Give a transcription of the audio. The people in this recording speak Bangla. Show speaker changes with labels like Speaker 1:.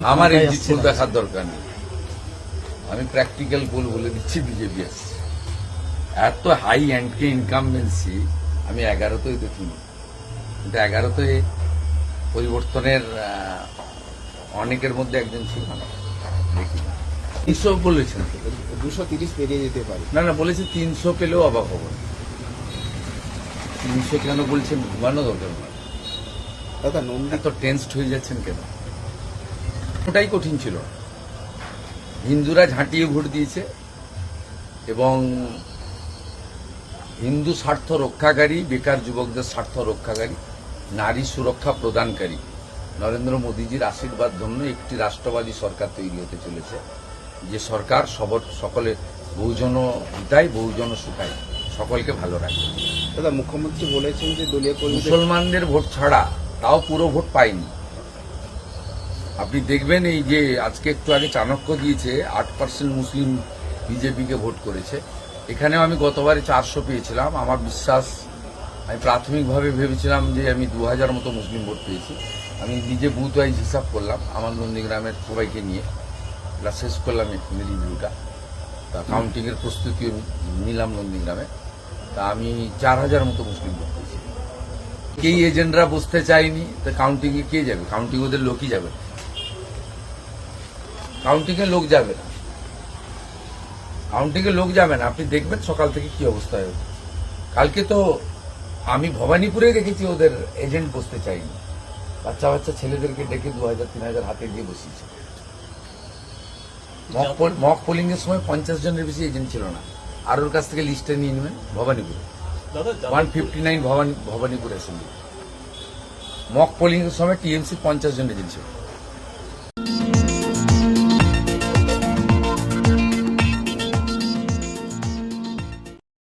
Speaker 1: আমার এই ফুল দেখার দরকার নেই। আমি প্র্যাকটিক্যাল পোল বলে দিচ্ছি, বিজেপি আসছে। এত হাই অ্যান্ডকে ইনকামবেন্সি আমি 11তেই দেখিনি, কিন্তু 11তে পরিবর্তনের অনেকের মধ্যে একজন ছিল না, দেখি না। 300 বলেছেন,
Speaker 2: 230 পেরিয়ে যেতে পারে।
Speaker 1: না না বলেছে 300 পেলেও অবাক হব না। 300 কেন বলছেন, ঘুমানো দরকার না।
Speaker 2: দাদা নন্দী
Speaker 1: এত টেন্সড হয়ে যাচ্ছেন কেন? ওটাই কঠিন ছিল। হিন্দুরা ঝাঁটিয়ে ভোট দিয়েছে এবং হিন্দু স্বার্থ রক্ষাকারী, বেকার যুবকদের স্বার্থ রক্ষাকারী, নারী সুরক্ষা প্রদানকারী নরেন্দ্র মোদীজির আশীর্বাদ ধন্য একটি রাষ্ট্রবাদী সরকার তৈরি হতে চলেছে, যে সরকার সকলে বহুজন হিতায় বহুজন সুখায় সকলকে ভালো রাখে।
Speaker 2: দাদা মুখ্যমন্ত্রী বলেছেন যে দলীয় কর্মীদের
Speaker 1: মুসলমানদের ভোট ছাড়া, তাও পুরো ভোট পায়নি। আপনি দেখবেন এই যে আজকে একটু আগে চাণক্য দিয়েছে 8% মুসলিম বিজেপিকে ভোট করেছে। এখানেও আমি গতবারে 400 পেয়েছিলাম। আমার বিশ্বাস, আমি প্রাথমিকভাবে ভেবেছিলাম যে আমি 2000 মতো মুসলিম ভোট পেয়েছি। আমি নিজে বুথ ওয়াইজ হিসাব করলাম আমার নন্দীগ্রামের সবাইকে নিয়ে, এটা শেষ করলাম এখানে রিভিউটা। তা কাউন্টিংয়ের প্রস্তুতিও নিলাম নন্দীগ্রামে। তা আমি 4000 মতো মুসলিম ভোট পেয়েছি। কেই এজেন্টরা বসতে চায়নি, তা কাউন্টিংয়ে কে যাবে? কাউন্টিং ওদের লোকই যাবে, কাউন্টিংয়ে লোক যাবে না, কাউন্টিংয়ে লোক যাবে না। আপনি দেখবেন সকাল থেকে কি অবস্থা হবে। কালকে তো আমি ভবানীপুরে দেখেছি ওদের এজেন্ট বসতে চাইনি, বাচ্চা বাচ্চা ছেলেদেরকে ডেকে 2000-3000 হাতে দিয়ে বসিয়েছে। মক পোলিং এর সময় 50 জনের বেশি এজেন্ট ছিল না। আর ওর কাছ থেকে লিস্টে নিয়ে নেবেন ভবানীপুরে 159 ভবানীপুর অ্যাসেম্বলি। মক পোলিং এর সময় টিএমসি 50 জন এজেন্ট ছিল।